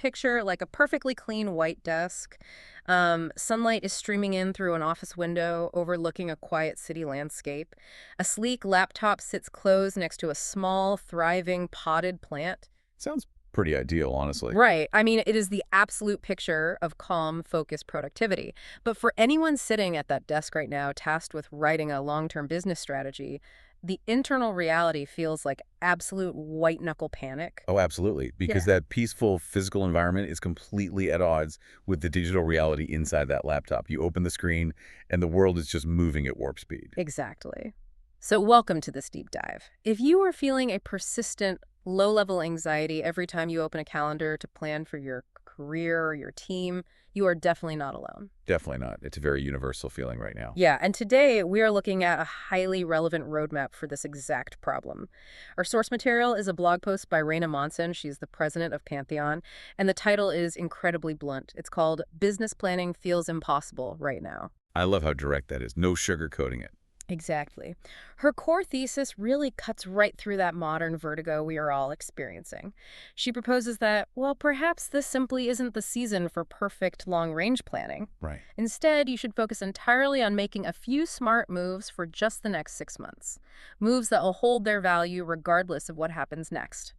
Picture like a perfectly clean white desk. Sunlight is streaming in through an office window overlooking a quiet city landscape. A sleek laptop sits closed next to a small, thriving, potted plant. Sounds pretty ideal, honestly. Right. I mean, it is the absolute picture of calm, focused productivity. But for anyone sitting at that desk right now, tasked with writing a long-term business strategy, the internal reality feels like absolute white-knuckle panic. Oh, absolutely. Because Yeah. that peaceful physical environment is completely at odds with the digital reality inside that laptop. You open the screen and the world is just moving at warp speed. Exactly. So welcome to this deep dive. If you are feeling a persistent low-level anxiety every time you open a calendar to plan for your career or your team, you are definitely not alone. Definitely not. It's a very universal feeling right now. Yeah, and today we are looking at a highly relevant roadmap for this exact problem. Our source material is a blog post by Raina Monson. She's the president of Pantheon, and the title is incredibly blunt. It's called Business Planning Feels Impossible Right Now. I love how direct that is. No sugarcoating it. Exactly. Her core thesis really cuts right through that modern vertigo we are all experiencing. She proposes that, well, perhaps this simply isn't the season for perfect long-range planning. Right. Instead, you should focus entirely on making a few smart moves for just the next 6 months. Moves that will hold their value regardless of what happens next.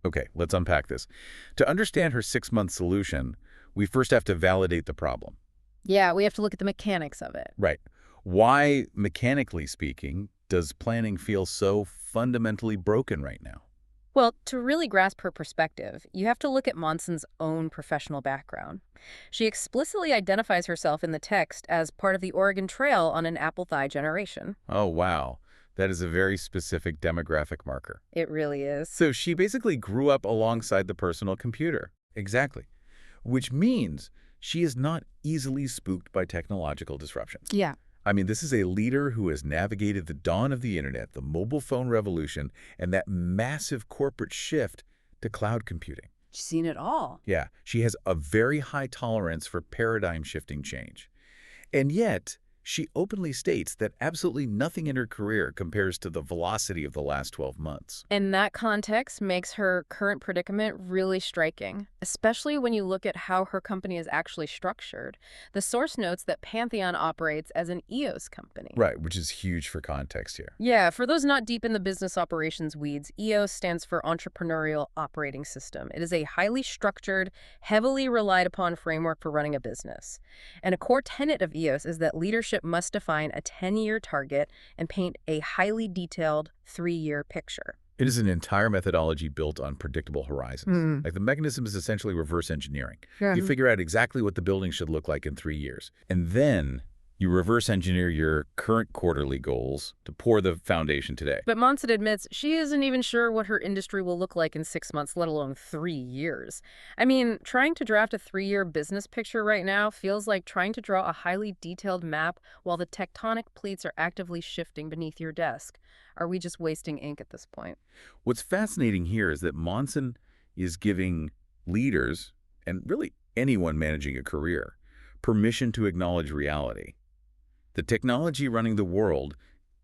Okay, let's unpack this. To understand her 6-month solution, we first have to validate the problem. Yeah, we have to look at the mechanics of it. Right. Why, mechanically speaking, does planning feel so fundamentally broken right now? Well, to really grasp her perspective, you have to look at Monson's own professional background. She explicitly identifies herself in the text as part of the Oregon Trail on an apple thigh generation. Oh, wow. That is a very specific demographic marker. It really is. So she basically grew up alongside the personal computer. Exactly. Which means she is not easily spooked by technological disruptions. Yeah. I mean, this is a leader who has navigated the dawn of the internet, the mobile phone revolution, and that massive corporate shift to cloud computing. She's seen it all. Yeah, she has a very high tolerance for paradigm-shifting change. And yet, she openly states that absolutely nothing in her career compares to the velocity of the last 12 months. And that context makes her current predicament really striking, especially when you look at how her company is actually structured. The source notes that Pantheon operates as an EOS company. Right, which is huge for context here. Yeah, for those not deep in the business operations weeds, EOS stands for Entrepreneurial Operating System. It is a highly structured, heavily relied upon framework for running a business. And a core tenet of EOS is that leadership must define a 10-year target and paint a highly detailed 3-year picture. It is an entire methodology built on predictable horizons. Like the mechanism is essentially reverse engineering. Yeah. You figure out exactly what the building should look like in 3 years. And then you reverse engineer your current quarterly goals to pour the foundation today. But Monson admits she isn't even sure what her industry will look like in 6 months, let alone 3 years. I mean, trying to draft a 3-year business picture right now feels like trying to draw a highly detailed map while the tectonic plates are actively shifting beneath your desk. Are we just wasting ink at this point? What's fascinating here is that Monson is giving leaders, and really anyone managing a career, permission to acknowledge reality. The technology running the world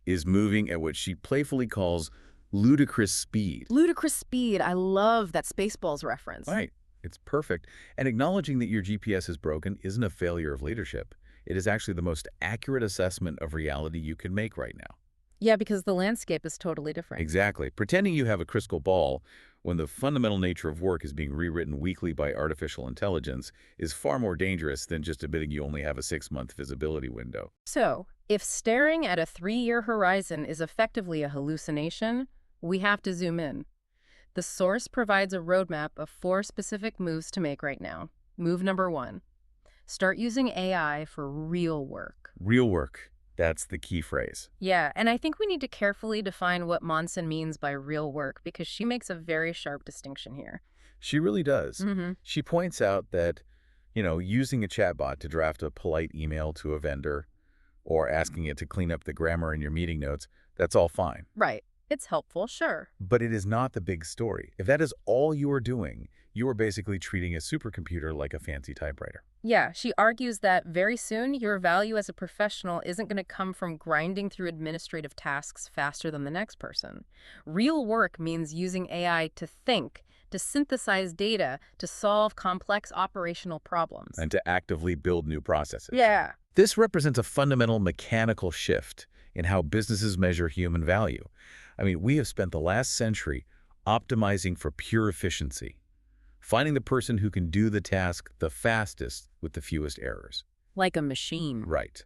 is moving at what she playfully calls ludicrous speed. Ludicrous speed. I love that Spaceballs reference. Right. It's perfect. And acknowledging that your GPS is broken isn't a failure of leadership. It is actually the most accurate assessment of reality you can make right now. Yeah, because the landscape is totally different. Exactly. Pretending you have a crystal ball when the fundamental nature of work is being rewritten weekly by artificial intelligence is far more dangerous than just admitting you only have a 6-month visibility window. So, if staring at a 3-year horizon is effectively a hallucination, we have to zoom in. The source provides a roadmap of 4 specific moves to make right now. Move number 1. Start using AI for real work. Real work. That's the key phrase. Yeah, and I think we need to carefully define what Monson means by real work because she makes a very sharp distinction here. She really does. Mm-hmm. She points out that, using a chatbot to draft a polite email to a vendor or asking it to clean up the grammar in your meeting notes, that's all fine. Right. It's helpful, sure. But it is not the big story. If that is all you are doing, you are basically treating a supercomputer like a fancy typewriter. Yeah, she argues that very soon your value as a professional isn't going to come from grinding through administrative tasks faster than the next person. Real work means using AI to think, to synthesize data, to solve complex operational problems. And to actively build new processes. Yeah. This represents a fundamental mechanical shift in how businesses measure human value. I mean, we have spent the last century optimizing for pure efficiency, finding the person who can do the task the fastest with the fewest errors. Like a machine. Right.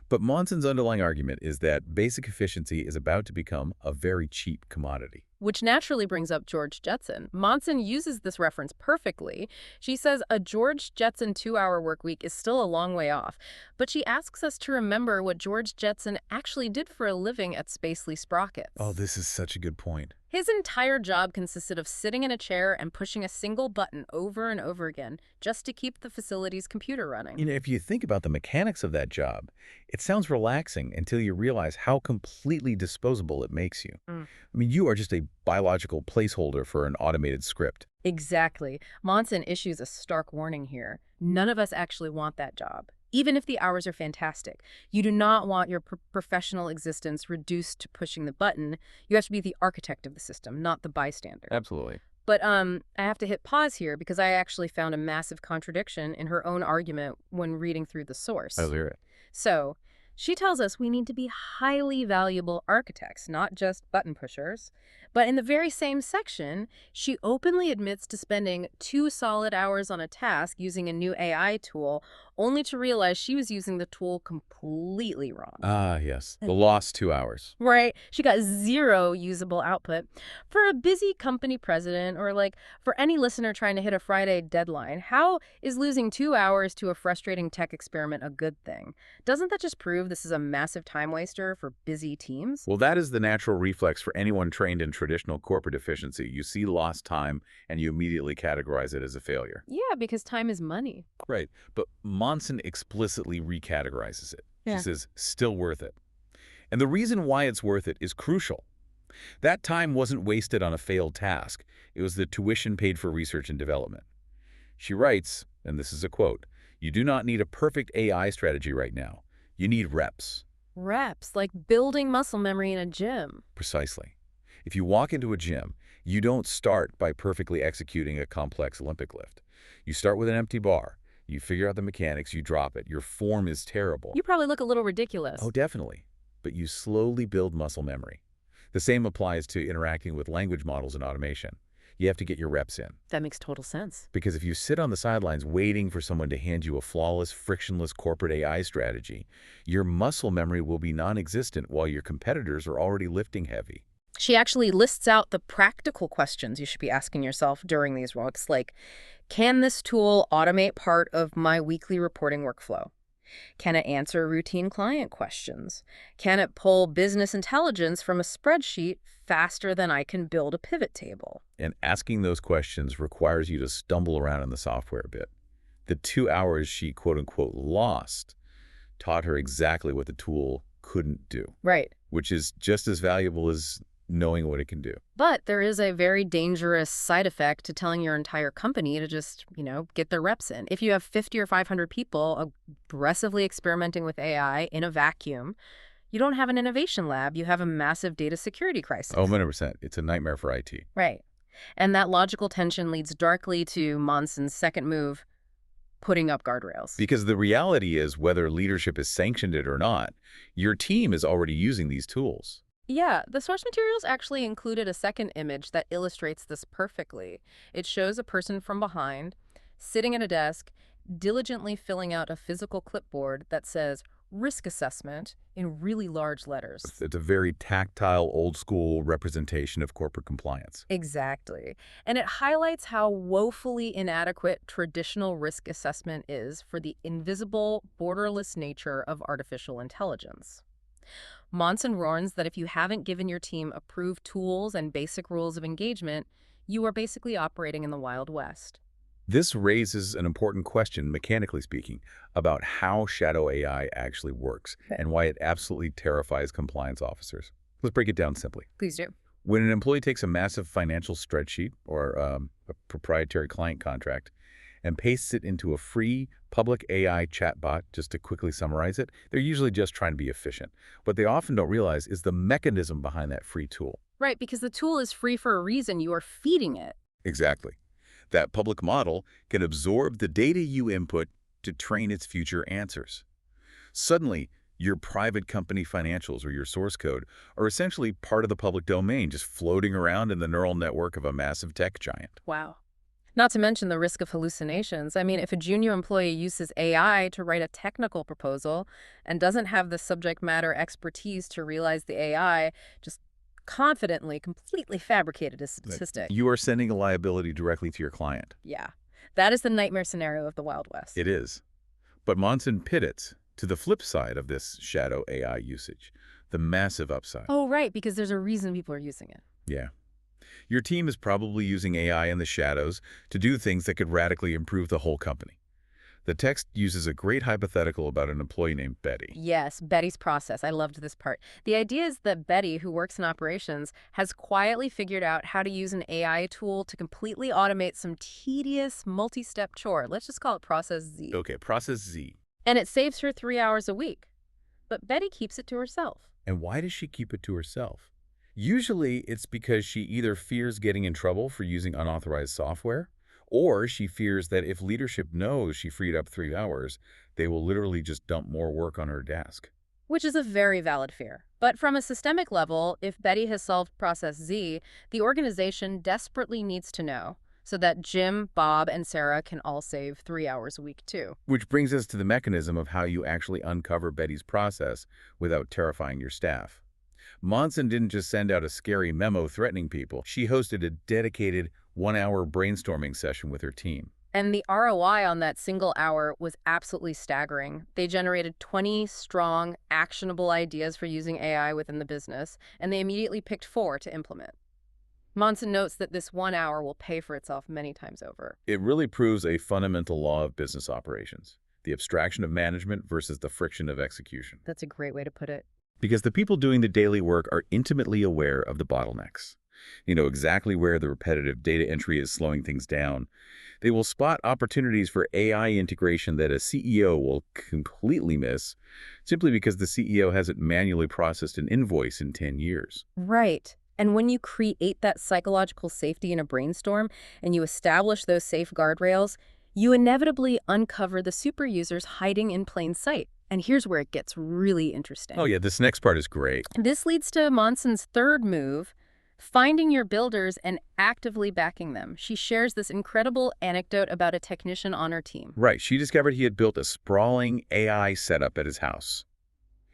But Monson's underlying argument is that basic efficiency is about to become a very cheap commodity. Which naturally brings up George Jetson. Monson uses this reference perfectly. She says a George Jetson 2-hour work week is still a long way off, but she asks us to remember what George Jetson actually did for a living at Spacely Sprockets. Oh, this is such a good point. His entire job consisted of sitting in a chair and pushing a single button over and over again just to keep the facility's computer running. You know, if you think about the mechanics of that job, it sounds relaxing until you realize how completely disposable it makes you. I mean, you are just a biological placeholder for an automated script. Exactly. Monson issues a stark warning here. None of us actually want that job. Even if the hours are fantastic, you do not want your professional existence reduced to pushing the button. You have to be the architect of the system, not the bystander. Absolutely. But I have to hit pause here because I actually found a massive contradiction in her own argument when reading through the source. I'll hear it. So, she tells us we need to be highly valuable architects, not just button pushers. But in the very same section, she openly admits to spending 2 solid hours on a task using a new AI tool, only to realize she was using the tool completely wrong. Ah, yes. The lost 2 hours. Right? She got 0 usable output. For a busy company president, or like for any listener trying to hit a Friday deadline, how is losing 2 hours to a frustrating tech experiment a good thing? Doesn't that just prove this is a massive time waster for busy teams? Well, that is the natural reflex for anyone trained in traditional corporate efficiency. You see lost time and you immediately categorize it as a failure. Yeah, because time is money. Right. But Monson explicitly recategorizes it. Yeah. She says, still worth it. And the reason why it's worth it is crucial. That time wasn't wasted on a failed task. It was the tuition paid for research and development. She writes, and this is a quote, "You do not need a perfect AI strategy right now. You need reps." Reps, like building muscle memory in a gym. Precisely. If you walk into a gym, you don't start by perfectly executing a complex Olympic lift. You start with an empty bar. You figure out the mechanics, you drop it. Your form is terrible. You probably look a little ridiculous. Oh, definitely. But you slowly build muscle memory. The same applies to interacting with language models and automation. You have to get your reps in. That makes total sense. Because if you sit on the sidelines waiting for someone to hand you a flawless, frictionless corporate AI strategy, your muscle memory will be non-existent while your competitors are already lifting heavy. She actually lists out the practical questions you should be asking yourself during these walks, like, can this tool automate part of my weekly reporting workflow? Can it answer routine client questions? Can it pull business intelligence from a spreadsheet faster than I can build a pivot table? And asking those questions requires you to stumble around in the software a bit. The 2 hours she quote-unquote lost taught her exactly what the tool couldn't do. Right. Which is just as valuable as knowing what it can do. But there is a very dangerous side effect to telling your entire company to just, get their reps in. If you have 50 or 500 people aggressively experimenting with AI in a vacuum, you don't have an innovation lab. You have a massive data security crisis. Oh, 100%. It's a nightmare for IT. Right. And that logical tension leads darkly to Monson's second move, putting up guardrails. Because the reality is, whether leadership has sanctioned it or not, your team is already using these tools. Yeah, the source materials actually included a second image that illustrates this perfectly. It shows a person from behind, sitting at a desk, diligently filling out a physical clipboard that says risk assessment in really large letters. It's a very tactile, old-school representation of corporate compliance. Exactly. And it highlights how woefully inadequate traditional risk assessment is for the invisible, borderless nature of artificial intelligence. Monson warns that if you haven't given your team approved tools and basic rules of engagement, you are basically operating in the Wild West. This raises an important question, mechanically speaking, about how shadow AI actually works and why it absolutely terrifies compliance officers. Let's break it down simply. Please do. When an employee takes a massive financial spreadsheet or a proprietary client contract and pastes it into a free public AI chatbot, just to quickly summarize it, they're usually just trying to be efficient. What they often don't realize is the mechanism behind that free tool. Right, because the tool is free for a reason. You are feeding it. Exactly. That public model can absorb the data you input to train its future answers. Suddenly, your private company financials or your source code are essentially part of the public domain, just floating around in the neural network of a massive tech giant. Wow. Not to mention the risk of hallucinations. I mean, if a junior employee uses AI to write a technical proposal and doesn't have the subject matter expertise to realize the AI just confidently, completely fabricated a That statistic. you are sending a liability directly to your client. Yeah. That is the nightmare scenario of the Wild West. It is. But Monson pivots to the flip side of this shadow AI usage, the massive upside. Oh, right, because there's a reason people are using it. Yeah. Your team is probably using AI in the shadows to do things that could radically improve the whole company. The text uses a great hypothetical about an employee named Betty. Yes, Betty's process. I loved this part. The idea is that Betty, who works in operations, has quietly figured out how to use an AI tool to completely automate some tedious multi-step chore. Let's just call it Process Z. Okay, process Z. And it saves her 3 hours a week. But Betty keeps it to herself. And why does she keep it to herself? Usually, it's because she either fears getting in trouble for using unauthorized software, or she fears that if leadership knows she freed up 3 hours, they will literally just dump more work on her desk. Which is a very valid fear. But from a systemic level, if Betty has solved Process Z, the organization desperately needs to know so that Jim, Bob, and Sarah can all save 3 hours a week too. Which brings us to the mechanism of how you actually uncover Betty's process without terrifying your staff. Monson didn't just send out a scary memo threatening people. She hosted a dedicated 1-hour brainstorming session with her team. And the ROI on that single hour was absolutely staggering. They generated 20 strong, actionable ideas for using AI within the business, and they immediately picked 4 to implement. Monson notes that this 1 hour will pay for itself many times over. It really proves a fundamental law of business operations, the abstraction of management versus the friction of execution. That's a great way to put it. Because the people doing the daily work are intimately aware of the bottlenecks. You know exactly where the repetitive data entry is slowing things down. They will spot opportunities for AI integration that a CEO will completely miss simply because the CEO hasn't manually processed an invoice in 10 years. Right. And when you create that psychological safety in a brainstorm and you establish those safe guardrails, you inevitably uncover the super users hiding in plain sight. And here's where it gets really interesting. Oh yeah, this next part is great. This leads to Monson's third move, finding your builders and actively backing them. She shares this incredible anecdote about a technician on her team. Right, she discovered he had built a sprawling AI setup at his house.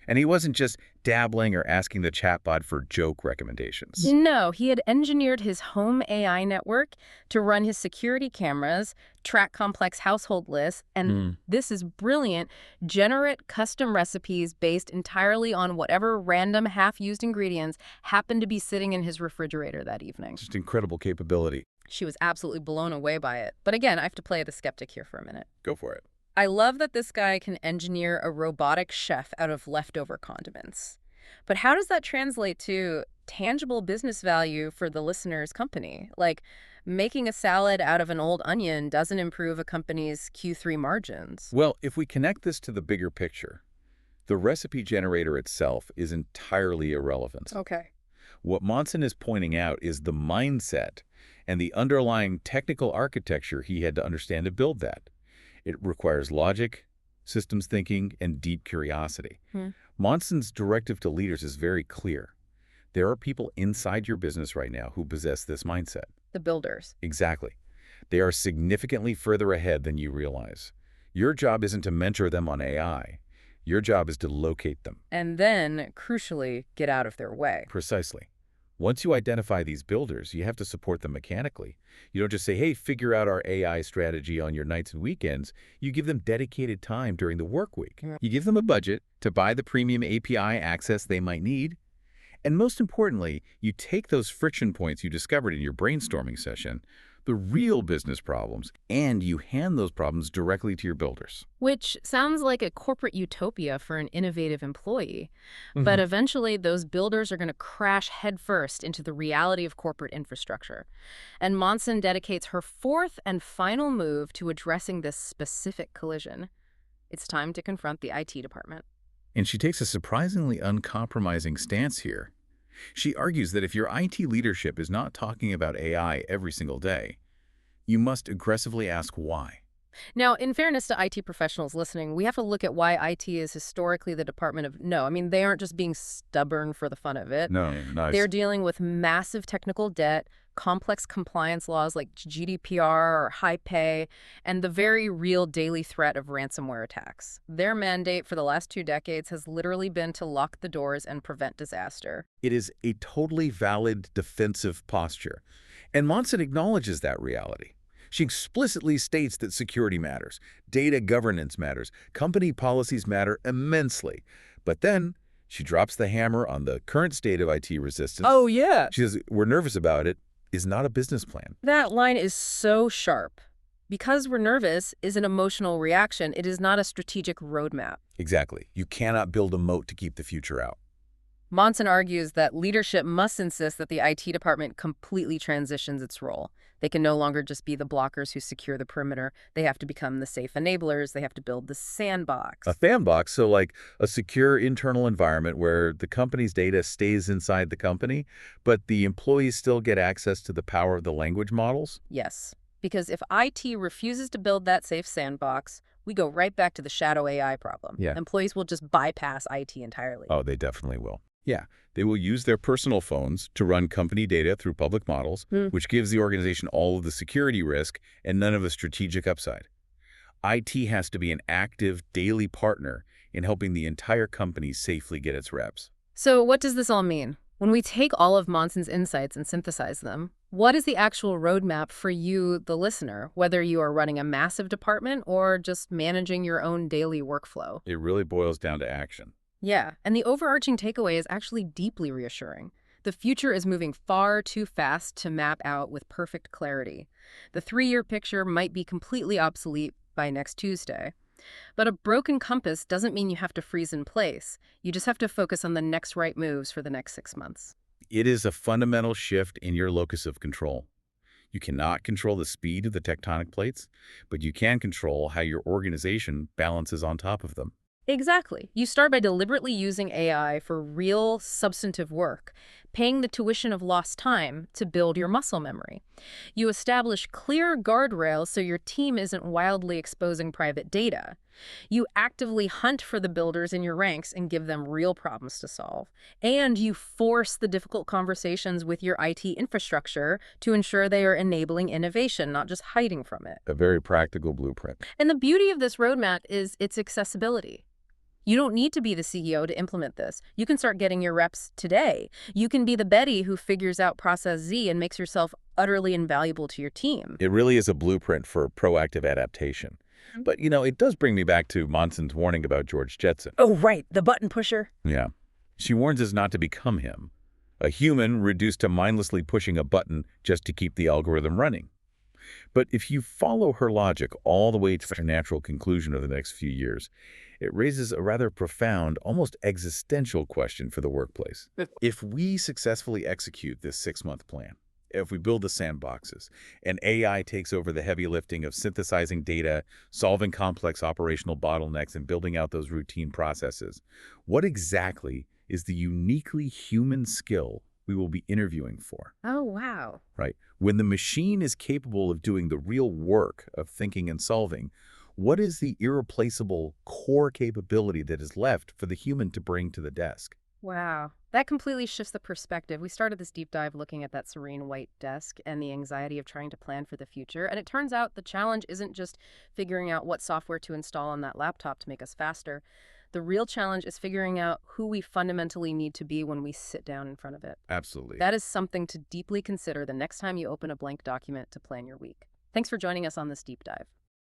And he wasn't just dabbling or asking the chatbot for joke recommendations. No, he had engineered his home AI network to run his security cameras, track complex household lists, and this is brilliant, generate custom recipes based entirely on whatever random half-used ingredients happened to be sitting in his refrigerator that evening. Just incredible capability. She was absolutely blown away by it. But again, I have to play the skeptic here for a minute. Go for it. I love that this guy can engineer a robotic chef out of leftover condiments. But how does that translate to tangible business value for the listener's company? Like, making a salad out of an old onion doesn't improve a company's Q3 margins. Well, if we connect this to the bigger picture, the recipe generator itself is entirely irrelevant. Okay. What Monson is pointing out is the mindset and the underlying technical architecture he had to understand to build that. It requires logic, systems thinking, and deep curiosity. Monson's directive to leaders is very clear. There are people inside your business right now who possess this mindset. The builders. Exactly. They are significantly further ahead than you realize. Your job isn't to mentor them on AI. Your job is to locate them. And then, crucially, get out of their way. Precisely. Once you identify these builders, you have to support them mechanically. You don't just say, hey, figure out our AI strategy on your nights and weekends. You give them dedicated time during the work week. You give them a budget to buy the premium API access they might need. And most importantly, you take those friction points you discovered in your brainstorming session, the real business problems, and you hand those problems directly to your builders. Which sounds like a corporate utopia for an innovative employee. But eventually, those builders are going to crash headfirst into the reality of corporate infrastructure. And Monson dedicates her fourth and final move to addressing this specific collision. It's time to confront the IT department. And she takes a surprisingly uncompromising stance here. She argues that if your IT leadership is not talking about AI every single day, you must aggressively ask why. Now, in fairness to IT professionals listening, we have to look at why IT is historically the department of no. I mean, they aren't just being stubborn for the fun of it. No, They're nice. dealing with massive technical debt, complex compliance laws like GDPR or high pay, and the very real daily threat of ransomware attacks. Their mandate for the last 2 decades has literally been to lock the doors and prevent disaster. It is a totally valid defensive posture. And Monson acknowledges that reality. She explicitly states that security matters, data governance matters, company policies matter immensely. But then she drops the hammer on the current state of IT resistance. Oh, yeah. She says, we're nervous about it, is not a business plan. That line is so sharp. Because we're nervous is an emotional reaction. It is not a strategic roadmap. Exactly. You cannot build a moat to keep the future out. Monson argues that leadership must insist that the IT department completely transitions its role. They can no longer just be the blockers who secure the perimeter. They have to become the safe enablers. They have to build the sandbox. A sandbox, so like a secure internal environment where the company's data stays inside the company, but the employees still get access to the power of the language models? Yes, because if IT refuses to build that safe sandbox, we go right back to the shadow AI problem. Yeah. Employees will just bypass IT entirely. Oh, they definitely will. Yeah, they will use their personal phones to run company data through public models, which gives the organization all of the security risk and none of the strategic upside. IT has to be an active, daily partner in helping the entire company safely get its reps. So what does this all mean? When we take all of Monson's insights and synthesize them, what is the actual roadmap for you, the listener, whether you are running a massive department or just managing your own daily workflow? It really boils down to action. Yeah, and the overarching takeaway is actually deeply reassuring. The future is moving far too fast to map out with perfect clarity. The 3-year picture might be completely obsolete by next Tuesday. But a broken compass doesn't mean you have to freeze in place. You just have to focus on the next right moves for the next 6 months. It is a fundamental shift in your locus of control. You cannot control the speed of the tectonic plates, but you can control how your organization balances on top of them. Exactly. You start by deliberately using AI for real, substantive work, paying the tuition of lost time to build your muscle memory. You establish clear guardrails so your team isn't wildly exposing private data. You actively hunt for the builders in your ranks and give them real problems to solve. And you force the difficult conversations with your IT infrastructure to ensure they are enabling innovation, not just hiding from it. A very practical blueprint. And the beauty of this roadmap is its accessibility. You don't need to be the CEO to implement this. You can start getting your reps today. You can be the Betty who figures out Process Z and makes yourself utterly invaluable to your team. It really is a blueprint for proactive adaptation. But, it does bring me back to Monson's warning about George Jetson. Oh, right, the button pusher. Yeah. She warns us not to become him, a human reduced to mindlessly pushing a button just to keep the algorithm running. But if you follow her logic all the way to the natural conclusion of the next few years, it raises a rather profound, almost existential question for the workplace. If we successfully execute this 6-month plan, if we build the sandboxes, and AI takes over the heavy lifting of synthesizing data, solving complex operational bottlenecks, and building out those routine processes, what exactly is the uniquely human skill we will be interviewing for? Oh, wow. Right? When the machine is capable of doing the real work of thinking and solving, what is the irreplaceable core capability that is left for the human to bring to the desk? Wow. That completely shifts the perspective. We started this deep dive looking at that serene white desk and the anxiety of trying to plan for the future. And it turns out the challenge isn't just figuring out what software to install on that laptop to make us faster. The real challenge is figuring out who we fundamentally need to be when we sit down in front of it. Absolutely. That is something to deeply consider the next time you open a blank document to plan your week. Thanks for joining us on this deep dive.